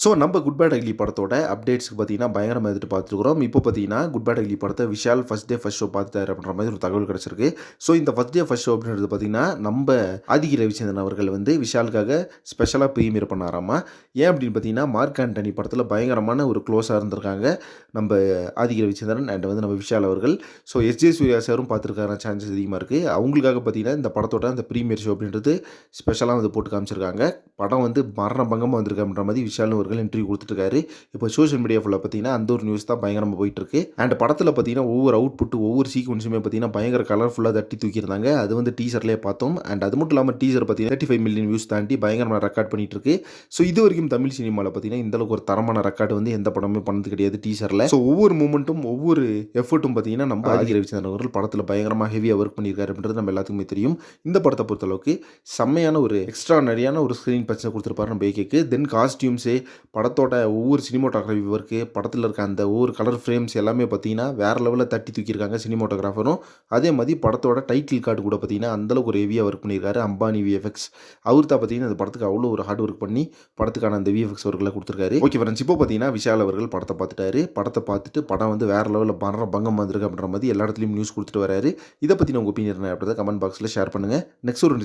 So நம்ம good bad ugly படத்தோட அப்டேட்ஸ்க்கு பார்த்தீங்கன்னா பயங்கரமாக எதிர்பார்த்துருக்குறோம். இப்போ பார்த்தீங்கன்னா குட் பேட் அக்லி படத்தை Vishal first day first show பார்த்துட்டாரு அப்படின்ற மாதிரி ஒரு தகவல் கிடச்சிருக்கு. ஸோ இந்த ஃபர்ஸ்ட் டே ஃபர்ஸ்ட் ஷோ அப்படின்றது பார்த்தீங்கன்னா நம்ம ஆதிகி ரவிச்சந்திரன் அவர்கள் வந்து விஷாலுக்காக ஸ்பெஷலாக ப்ரீமியர் பண்ணாராமா. ஏன் அப்படின்னு பார்த்தீங்கன்னா மார்க் ஆண்டனி படத்தில் பயங்கரமான ஒரு க்ளோஸாக இருந்திருக்காங்க நம்ம ஆதிகி ரவிச்சந்திரன் அண்ட் வந்து நம்ம விஷால் அவர்கள். ஸோ எஸ்ஜே சூர்யா சாரும் பார்த்துருக்காரு சான்சஸ் அதிகமாக இருக்குது. அவங்களுக்காக பார்த்தீங்கன்னா இந்த படத்தோட அந்த ப்ரீமியர் ஷோ அப்படின்றது ஸ்பெஷலாக வந்து போட்டு காமிச்சிருக்காங்க. படம் வந்து மரண பங்கமாக வந்திருக்கு அப்படின்ற மாதிரி விஷால் இன்டர்வியூ கொடுத்துருக்காரு. இப்போ சோஷியல் மீடியா ஃபுல்லாக பார்த்தீங்கன்னா அந்த ஒரு நியூஸ் தான் பயங்கரமாக போயிட்டு இருக்கு. அண்ட் படத்தில் பார்த்தீங்கன்னா ஒவ்வொரு அவுட்புட் ஒவ்வொரு சீக்வன்ஸுமே பார்த்தீங்கன்னா பயங்கர கலர்ஃபுல்லாக தட்டி தூக்கியிருந்தாங்க. அது வந்து டீசர்லேயே பார்த்தோம். அண்ட் அது மட்டும் இல்லாமல் டீசர் பார்த்தீங்கன்னா 35 மில்லியன் வியூஸ் தாண்டி பயங்கரமாக ரெக்கார்ட் பண்ணிட்டு இருக்கு. ஸோ இது வரைக்கும் தமிழ் சினிமாவில் பார்த்தீங்கன்னா இந்த அளவுக்கு ஒரு தரமான ரெக்கார்டு வந்து எந்த படமே பண்ணது கிடையாது டீசரில். ஸோ ஒவ்வொரு மூமெண்ட்டும் ஒவ்வொரு எஃபர்ட்டும் பார்த்தீங்கன்னா நம்ம ஆதிகி ரவிச்சந்திரன் அவர்கள் படத்தில் பயங்கரமாக ஹெவியாக ஒர்க் பண்ணியிருக்காரு அப்படின்றது நம்ம எல்லாத்துக்குமே தெரியும். இந்த படத்தை பொறுத்தளவுக்கு செம்மையான ஒரு எக்ஸ்ட்ரானரியான ஒரு ஸ்க்ரீன் பிரச்சனை கொடுத்துருப்பாரு நம்ம ஏகேக்கு. தென் காஸ்டியூம்ஸு படத்தோட ஒவ்வொரு சினிமோட்டோகிராஃபி ஒர்க்கு படத்தில் இருக்க அந்த ஒவ்வொரு கலர் ஃப்ரேம்ஸ் எல்லாமே பார்த்தீங்கன்னா வேறு லெவலில் தட்டி தூக்கியிருக்காங்க சினிமோட்டோகிராஃபரும். அதே மாதிரி படத்தோட டைட்டில் கார்டு கூட பார்த்தீங்கன்னா அந்தளவுக்கு ஒரு ஹெவியாக ஒர்க் பண்ணியிருக்காரு அம்பானி விஎஃப்எக்ஸ். அவர் தான் பார்த்தீங்கன்னா அந்த படத்துக்கு அவ்வளோ ஒரு ஹார்ட் ஒர்க் பண்ணி படத்துக்கான அந்த விஎஃப்எக்ஸ் ஒர்க்கில் கொடுத்துருக்காரு. ஓகே ஃப்ரெண்ட்ஸ், இப்போ பார்த்தீங்கன்னா விஷால் அவர்கள் படத்தை பார்த்துட்டாரு. படத்தை பார்த்துட்டு படம் வந்து வேறு லெவலில் பணம் பங்கம் வந்திருக்கு அப்படின்ற மாதிரி எல்லா இடத்துலையும் நியூஸ் கொடுத்துட்டு வராரு. இதை பற்றி உங்கள் ஒப்பீனியன் அப்படின்றத கமெண்ட் பாக்ஸில் ஷேர் பண்ணுங்கள். நெக்ஸ்ட் ஒரு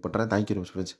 பண்ணுறேன். Thank you very much friends.